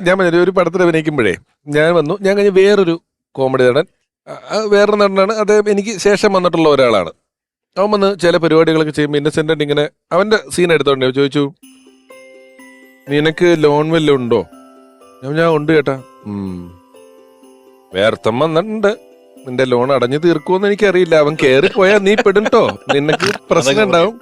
ഞാൻ പറഞ്ഞ ഒരു പടത്തിൽ അഭിനയിക്കുമ്പോഴേ ഞാൻ വന്നു, ഞാൻ കഴിഞ്ഞ് വേറൊരു കോമഡി നടൻ, വേറൊരു നടനാണ്, അദ്ദേഹം എനിക്ക് ശേഷം വന്നിട്ടുള്ള ഒരാളാണ്. അവൻ വന്ന് ചില പരിപാടികളൊക്കെ ചെയ്യുമ്പോൾ ഇന്നസെന്റ് ഇങ്ങനെ അവന്റെ സീൻ എടുത്തോണ്ട് ചോദിച്ചു, നിനക്ക് ലോൺ വല്ലതും ഉണ്ടോ? ഞാൻ ഉണ്ട് ചേട്ടാ. വേർത്തം വന്നിട്ടുണ്ട്, നിന്റെ ലോൺ അടഞ്ഞു തീർക്കുമെന്ന് എനിക്കറിയില്ല. അവൻ കേറി പോയാ നീ പെടുട്ടോ, നിനക്ക് പ്രശ്നം ഉണ്ടാവും.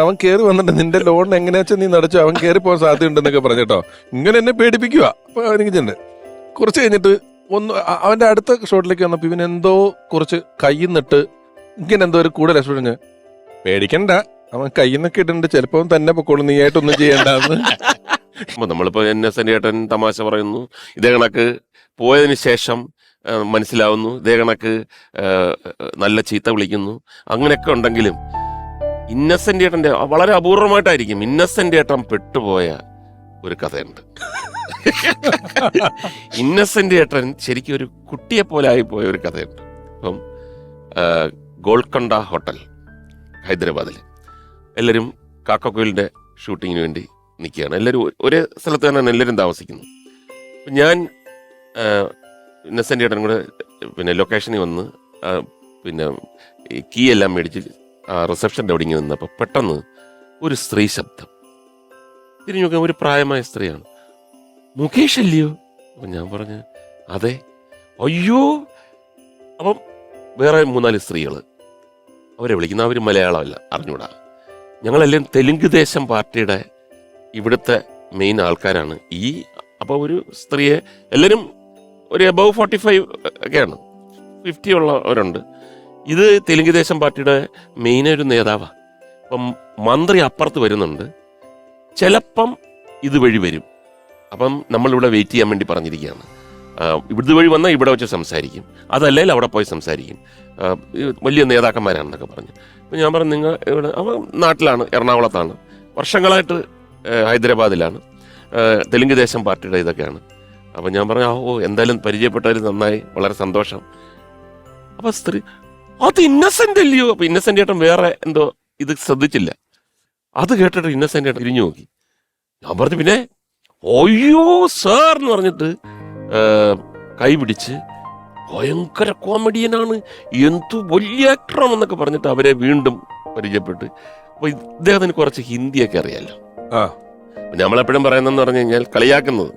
അവൻ കേറി വന്നിട്ട് നിന്റെ ലോൺ എങ്ങനെയാ വെച്ചാൽ നീ നടച്ചു, അവൻ കേറി പോകാൻ സാധ്യതയുണ്ടെന്നൊക്കെ പറഞ്ഞിട്ടോ. ഇങ്ങനെ എന്നെ പേടിപ്പിക്കുക. അപ്പൊ എനിക്ക് ചെന്ന് കുറച്ച് കഴിഞ്ഞിട്ട് അവന്റെ അടുത്ത ഷോട്ടിലേക്ക് വന്നപ്പോ ഇവനെന്തോ കുറച്ച് കയ്യിന്നിട്ട് ഇങ്ങനെ എന്തോ ഒരു കൂടുതൽ എക്സ്പീരിയൻസ്. പേടിക്കണ്ട, അവൻ കയ്യിന്നൊക്കെ ഇട്ടുണ്ട്, ചിലപ്പോ തന്നെ പൊക്കോളും, നീ ആയിട്ടൊന്നും ചെയ്യണ്ടെന്ന്. നമ്മളിപ്പോ ഇന്നസെന്റ് ചേട്ടൻ തമാശ പറയുന്നു, ഇതേ കണക്ക് പോയതിനു ശേഷം മനസ്സിലാവുന്നു, ഇതേ കണക്ക് നല്ല ചീത്ത വിളിക്കുന്നു, അങ്ങനെയൊക്കെ ഉണ്ടെങ്കിലും ഇന്നസെന്റ് ചേട്ടന്റെ വളരെ അപൂർവമായിട്ടായിരിക്കും ഇന്നസെന്റ് ചേട്ടൻ പെട്ടുപോയ ഒരു കഥയുണ്ട്. ഇന്നസെന്റ് ചേട്ടൻ ശരിക്കും ഒരു കുട്ടിയെ പോലെ ആയിപ്പോയ ഒരു കഥയുണ്ട്. അപ്പം ഗോൾക്കൊണ്ട ഹോട്ടൽ ഹൈദരാബാദിൽ എല്ലാവരും കാക്കക്കോയിലിന്റെ ഷൂട്ടിങ്ങിന് വേണ്ടി നിൽക്കുകയാണ്. എല്ലാവരും ഒരേ സ്ഥലത്ത് തന്നെയാണ് എല്ലാവരും താമസിക്കുന്നത്. ഞാൻ ഇന്നസെന്റ് ചേട്ടനും കൂടെ പിന്നെ ലൊക്കേഷനിൽ വന്ന് പിന്നെ ഈ കീ എല്ലാം മേടിച്ച് റിസപ്ഷൻ്റെ അവിടെ ഇങ്ങനെ നിന്നപ്പോൾ പെട്ടെന്ന് ഒരു സ്ത്രീ ശബ്ദം. തിരിഞ്ഞു നോക്കാൻ ഒരു പ്രായമായ സ്ത്രീയാണ്. മുകേഷ് അല്ലയോ? അപ്പം ഞാൻ പറഞ്ഞു അതെ. അയ്യോ. അപ്പം വേറെ 3-4 സ്ത്രീകൾ അവരെ വിളിക്കുന്ന, അവർ മലയാളമല്ല, അറിഞ്ഞൂടാ. ഞങ്ങളെല്ലാം തെലുങ്ക് ദേശം പാർട്ടിയുടെ ഇവിടുത്തെ മെയിൻ ആൾക്കാരാണ്. അപ്പോൾ ഒരു സ്ത്രീയെ എല്ലാവരും ഒരു എബവ് 45 ഒക്കെയാണ്, 50 ഉള്ളവരുണ്ട്. ഇത് തെലുങ്ക് ദേശം പാർട്ടിയുടെ മെയിൻ ഒരു നേതാവാണ്. അപ്പം മന്ത്രി അപ്പുറത്ത് വരുന്നുണ്ട്, ചിലപ്പം ഇതുവഴി വരും. അപ്പം നമ്മളിവിടെ വെയിറ്റ് ചെയ്യാൻ വേണ്ടി പറഞ്ഞിരിക്കുകയാണ്. ഇവിടുത്തെ വഴി വന്നാൽ ഇവിടെ വെച്ച് സംസാരിക്കും, അതല്ലെങ്കിൽ അവിടെ പോയി സംസാരിക്കും, വലിയ നേതാക്കന്മാരാണെന്നൊക്കെ പറഞ്ഞു. അപ്പം ഞാൻ പറഞ്ഞു നിങ്ങൾ ഇവിടെ, അവൻ നാട്ടിലാണ്, എറണാകുളത്താണ്, വർഷങ്ങളായിട്ട് ഹൈദരാബാദിലാണ്, തെലുങ്ക് ദേശം പാർട്ടിയുടെ ഇതൊക്കെയാണ്. അപ്പം ഞാൻ പറഞ്ഞു എന്തായാലും പരിചയപ്പെട്ടവർ നന്നായി, വളരെ സന്തോഷം. അപ്പം സ്ത്രീ അത് ഇന്നസെന്റ് അല്ലയോ? അപ്പം ഇന്നസെന്റ് ചേട്ടൻ വേറെ എന്തോ ഇത് ശ്രദ്ധിച്ചില്ല. അത് കേട്ടിട്ട് ഇന്നസെന്റ് ചേട്ടൻ തിരിഞ്ഞു നോക്കി. ഞാൻ പറഞ്ഞു പിന്നെ അയ്യോ സാർ എന്ന് പറഞ്ഞിട്ട് കൈ പിടിച്ച് ഭയങ്കര കോമഡിയനാണ്, എന്തു വലിയ ആക്ടറാണെന്നൊക്കെ പറഞ്ഞിട്ട് അവരെ വീണ്ടും പരിചയപ്പെട്ട്. അപ്പൊ ഇദ്ദേഹത്തിന് കുറച്ച് ഹിന്ദിയൊക്കെ അറിയാലോ. നമ്മളെപ്പോഴും പറയുന്നതെന്ന് പറഞ്ഞു കഴിഞ്ഞാൽ കളിയാക്കുന്നത്,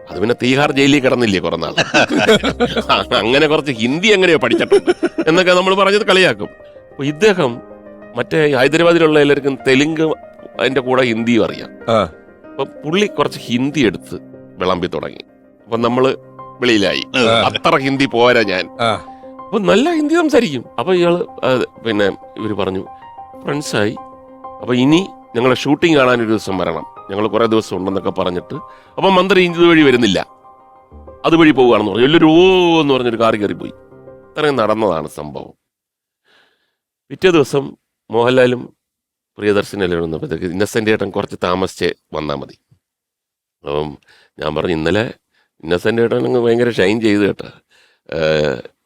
അത് പിന്നെ തീഹാർ ജയിലിൽ കിടന്നില്ലേ കുറെ നാൾ, അങ്ങനെ കുറച്ച് ഹിന്ദി എങ്ങനെയോ പഠിച്ചിട്ടുണ്ട് എന്നൊക്കെ നമ്മൾ പറഞ്ഞത് കളിയാക്കും. അപ്പൊ ഇദ്ദേഹം മറ്റേ ഹൈദരാബാദിലുള്ള എല്ലാവർക്കും തെലുങ്ക് അതിന്റെ കൂടെ ഹിന്ദിയും അറിയാം. അപ്പൊ പുള്ളി കുറച്ച് ഹിന്ദി എടുത്ത് വിളമ്പി തുടങ്ങി. അപ്പൊ നമ്മള് വെളിയിലായി, അത്ര ഹിന്ദി പോരാ ഞാൻ. അപ്പൊ നല്ല ഹിന്ദി സംസാരിക്കും. അപ്പൊ ഇയാള് പിന്നെ ഇവര് പറഞ്ഞു ഫ്രണ്ട്സായി, അപ്പൊ ഇനി ഞങ്ങളെ ഷൂട്ടിംഗ് കാണാൻ ഒരു ദിവസം വരണം, ഞങ്ങൾ കുറെ ദിവസം ഉണ്ടെന്നൊക്കെ പറഞ്ഞിട്ട്. അപ്പൊ മന്ത്രി ഇതുവഴി വരുന്നില്ല, അതുവഴി പോവുകയാണെന്ന് പറഞ്ഞു. എല്ലാവരും ഓ എന്ന് പറഞ്ഞൊരു കാറി കയറി പോയി. ഇത്രയും നടന്നതാണ് സംഭവം. പിറ്റേ ദിവസം മോഹൻലാലും പ്രിയദർശനെല്ലാം വന്നപ്പോഴത്തേക്ക് ഇന്നസെന്റ് ചേട്ടൻ കുറച്ച് താമസിച്ച് വന്നാൽ മതി. അപ്പം ഞാൻ പറഞ്ഞു ഇന്നലെ ഇന്നസെന്റ് ചേട്ടൻ അങ്ങ് ഭയങ്കര ഷൈൻ ചെയ്ത് കേട്ടോ,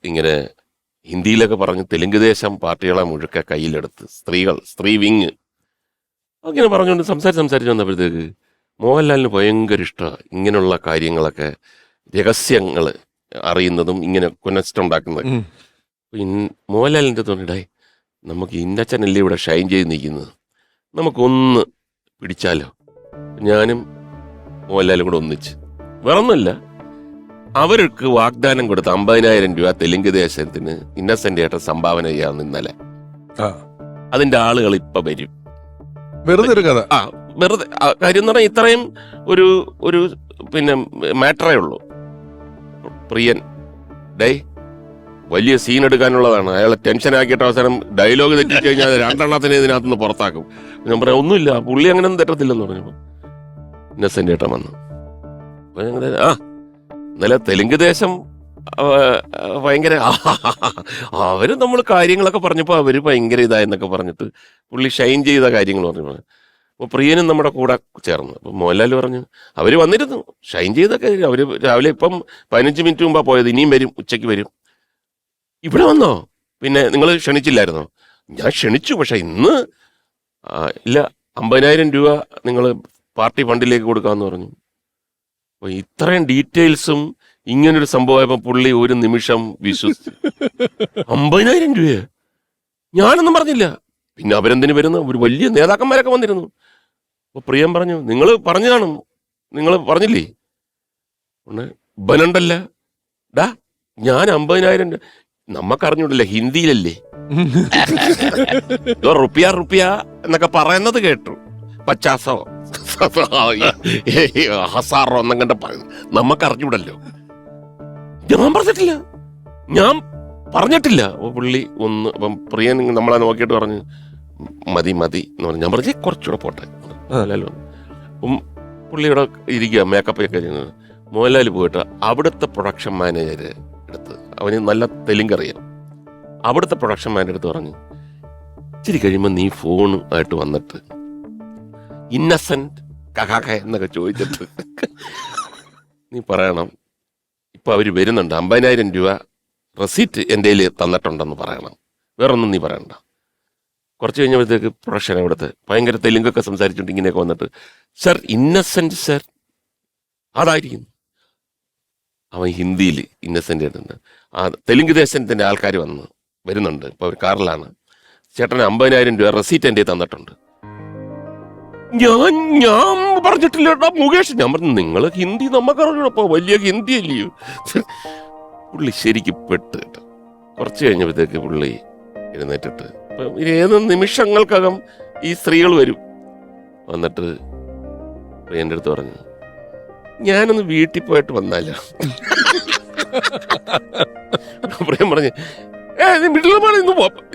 ഇങ്ങനെ ഹിന്ദിയിലൊക്കെ പറഞ്ഞ് തെലുങ്ക് ദേശം പാർട്ടികളെ മുഴുക്കെ കയ്യിലെടുത്ത് സ്ത്രീ വിങ് അങ്ങനെ പറഞ്ഞുകൊണ്ട് സംസാരിച്ച് വന്നപ്പോഴത്തേക്ക് മോഹൻലാലിന് ഭയങ്കര ഇഷ്ടമാണ് ഇങ്ങനെയുള്ള കാര്യങ്ങളൊക്കെ, രഹസ്യങ്ങൾ അറിയുന്നതും ഇങ്ങനെ കുനസ്റ്റുണ്ടാക്കുന്നത്. മോഹൻലാലിൻ്റെ തോന്നിയിട്ടായി നമുക്ക് ഇന്നച്ചനല്ലേ ഇവിടെ ഷൈൻ ചെയ്ത് നിൽക്കുന്നത്, നമുക്കൊന്ന് പിടിച്ചാലോ. ഞാനും മോഹൻലാലും കൂടെ ഒന്നിച്ച്, വേറൊന്നുമില്ല, അവർക്ക് വാഗ്ദാനം കൊടുത്ത 50,000 രൂപ തെലുങ്ക് ദേശത്തിന് ഇന്നസെന്റ് ചേട്ടൻ സംഭാവന ചെയ്യാമെന്ന് ഇന്നലെ. അതിന്റെ ആളുകൾ ഇപ്പൊ വരും. വെറുതെ ഒരു കഥ, വെറുതെ കാര്യം എന്ന് പറഞ്ഞാൽ ഇത്രയും ഒരു പിന്നെ മാറ്ററേ ഉള്ളൂ. പ്രിയൻ വലിയ സീൻ എടുക്കാനുള്ളതാണ്, അയാളെ ടെൻഷൻ ആക്കിയിട്ട് അവസാനം ഡയലോഗ് തെറ്റിച്ച് കഴിഞ്ഞാൽ 2 ഇതിനകത്തുനിന്ന് പുറത്താക്കും. ഞാൻ പറയാം ഒന്നുമില്ല, പുള്ളി അങ്ങനെ ഒന്നും തെറ്റത്തില്ലെന്ന് പറഞ്ഞപ്പോൾ ഇന്നസെന്റ് ചേട്ടൻ വന്നു. ഇന്നലെ തെലുങ്ക് ദേശം ഭയങ്കര അവര് നമ്മൾ കാര്യങ്ങളൊക്കെ പറഞ്ഞപ്പോൾ അവര് ഭയങ്കര ഇതായെന്നൊക്കെ പറഞ്ഞിട്ട് പുള്ളി ഷൈൻ ചെയ്ത കാര്യങ്ങൾ പറഞ്ഞു. അപ്പോൾ പ്രിയനും നമ്മുടെ കൂടെ ചേർന്നു. അപ്പം മോഹൻലാൽ പറഞ്ഞു അവര് വന്നിരുന്നു, ഷൈൻ ചെയ്തൊക്കെ. അവര് രാവിലെ ഇപ്പം 15 മിനിറ്റ് മുമ്പാ പോയത്, ഇനിയും വരും, ഉച്ചയ്ക്ക് വരും. ഇവിടെ വന്നോ? പിന്നെ നിങ്ങൾ ക്ഷണിച്ചില്ലായിരുന്നോ? ഞാൻ ക്ഷണിച്ചു, പക്ഷെ ഇന്ന് ഇല്ല, 50,000 രൂപ നിങ്ങൾ പാർട്ടി ഫണ്ടിലേക്ക് കൊടുക്കാമെന്ന് പറഞ്ഞു. അപ്പൊ ഇത്രയും ഡീറ്റെയിൽസും ഇങ്ങനൊരു സംഭവമായപ്പോ പുള്ളി ഒരു നിമിഷം വിശ്വസിച്ചു. 50,000 രൂപയോ? ഞാനൊന്നും പറഞ്ഞില്ല. പിന്നെ അവരെന്തിനു വരുന്നു, ഒരു വലിയ നേതാക്കന്മാരൊക്കെ വന്നിരുന്നു. അപ്പൊ പ്രിയം പറഞ്ഞു, നിങ്ങൾ പറഞ്ഞു കാണും, നിങ്ങൾ പറഞ്ഞില്ലേ ബനുണ്ടല്ല ഡാ, ഞാൻ 50,000 നമ്മക്കറിഞ്ഞൂടല്ലേ, ഹിന്ദിയിലല്ലേ റുപ്പിയ റുപ്പിയ എന്നൊക്കെ പറയുന്നത് കേട്ടു. 50 ഹസാറോ എന്നങ്ങണ്ട പറയുന്നു, നമ്മക്കറിഞ്ഞൂടല്ലോ. ഞാൻ പറഞ്ഞിട്ടില്ല. പുള്ളി ഒന്ന് അപ്പം പ്രിയൻ നമ്മളെ നോക്കിയിട്ട് പറഞ്ഞു മതി മതി എന്ന് പറഞ്ഞു. ഞാൻ പറഞ്ഞു കുറച്ചുകൂടെ പോട്ടെ അല്ലല്ലോ. പുള്ളിയുടെ ഇരിക്കുക, മേക്കപ്പ് ഒക്കെ ചെയ്യുന്നത്. മോഹൻലാൽ പോയിട്ട് അവിടുത്തെ പ്രൊഡക്ഷൻ മാനേജർ എടുത്ത്, അവന് നല്ല തെലുങ്കറിയാം, അവിടുത്തെ പ്രൊഡക്ഷൻ മാനേജർ എടുത്ത് പറഞ്ഞു, ഇച്ചിരി കഴിയുമ്പോൾ നീ ഫോൺ ആയിട്ട് വന്നിട്ട് ഇന്നസെന്റ് കഹാക എന്നൊക്കെ ചോദിച്ചിട്ട് നീ പറയണം, ഇപ്പൊ അവര് വരുന്നുണ്ട്, 50,000 രൂപ റെസീറ്റ് എൻ്റെ കയ്യിൽ തന്നിട്ടുണ്ടെന്ന് പറയണം, വേറൊന്നും നീ പറയണ്ട. കുറച്ച് കഴിഞ്ഞപ്പോഴത്തേക്ക് പ്രൊഡക്ഷൻ അവിടുത്തെ ഭയങ്കര തെലുങ്കൊക്കെ സംസാരിച്ചുകൊണ്ട് ഇങ്ങനെയൊക്കെ വന്നിട്ട്, സർ ഇന്നസെന്റ് സർ, അതായിരിക്കും. അവൻ ഹിന്ദിയിൽ ഇന്നസെന്റ് ആയിട്ടുണ്ട്. ആ തെലുങ്ക് ദേശത്തിന്റെ ആൾക്കാർ വരുന്നുണ്ട്, ഇപ്പൊ ഒരു കാറിലാണ്. ചേട്ടന് 50,000 രൂപ റെസീറ്റ് എൻ്റെ തന്നിട്ടുണ്ട്. ഞാൻ പറഞ്ഞിട്ടില്ല മുകേഷ്. ഞാൻ പറഞ്ഞു നിങ്ങൾ ഹിന്ദി നമുക്കറിഞ്ഞപ്പോ വലിയ ഹിന്ദി അല്ലയോ. പുള്ളി ശരിക്കും പെട്ട് കേട്ടോ. കുറച്ച് കഴിഞ്ഞപ്പോഴത്തേക്ക് പുള്ളി എഴുന്നേറ്റിട്ട്, ഏത് നിമിഷങ്ങൾക്കകം ഈ സ്ത്രീകൾ വരും. വന്നിട്ട് എൻ്റെ അടുത്ത് പറഞ്ഞു, ഞാനൊന്ന് വീട്ടിൽ പോയിട്ട് വന്നാലോ. പ്രിയം പറഞ്ഞു, വീട്ടിൽ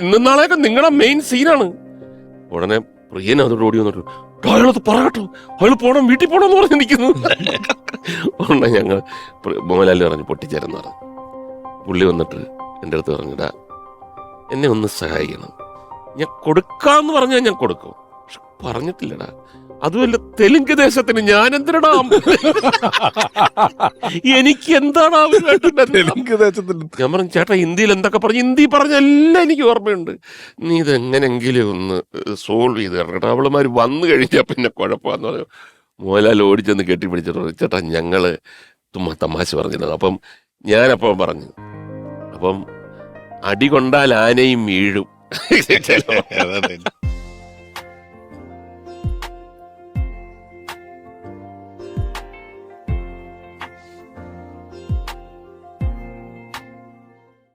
ഇന്ന് നാളെയൊക്കെ നിങ്ങളുടെ മെയിൻ സീനാണ്. ഉടനെ പ്രിയൻ അതോട് ഓടി വന്നിട്ട്, അയാളത് പറയട്ടോ, അയാൾ പോണം, വീട്ടിൽ പോണം എന്ന് പറഞ്ഞ് നിൽക്കുന്നു. ഉടനെ ഞങ്ങൾ മോഹൻലാൽ പറഞ്ഞു പൊട്ടിച്ചേരെന്ന് പറഞ്ഞു. പുള്ളി വന്നിട്ട് എൻ്റെ അടുത്ത് പറഞ്ഞിടാ, എന്നെ ഒന്ന് സഹായിക്കണം, ഞാൻ കൊടുക്കാന്ന് പറഞ്ഞാൽ ഞാൻ കൊടുക്കും, പക്ഷെ പറഞ്ഞിട്ടില്ലടാ, അതുമല്ല തെലുങ്ക് ദേശത്തിന് ഞാൻ എന്തിനടാ, എനിക്ക് എന്താണ് തെലുങ്ക് ദേശത്തിന്. ഞാൻ പറഞ്ഞു ചേട്ടാ ഹിന്ദിയിൽ എന്തൊക്കെ പറഞ്ഞു, ഹിന്ദി പറഞ്ഞെല്ലാം എനിക്ക് ഓർമ്മയുണ്ട്, നീ ഇതെങ്ങനെങ്കിലും ഒന്ന് സോൾവ് ചെയ്ത് കേട്ടോ, അവളുമാർ വന്നു കഴിഞ്ഞാൽ പിന്നെ കുഴപ്പമാന്ന് പറഞ്ഞു. മോഹൻലാൽ ഓടിച്ചെന്ന് കെട്ടിപ്പിടിച്ചിട്ട് പറഞ്ഞു, ചേട്ടാ ഞങ്ങള് തമാശ പറഞ്ഞിരുന്നു. അപ്പം ഞാനപ്പം പറഞ്ഞു, അപ്പം അടി കൊണ്ടാൽ ആനയും വീഴും.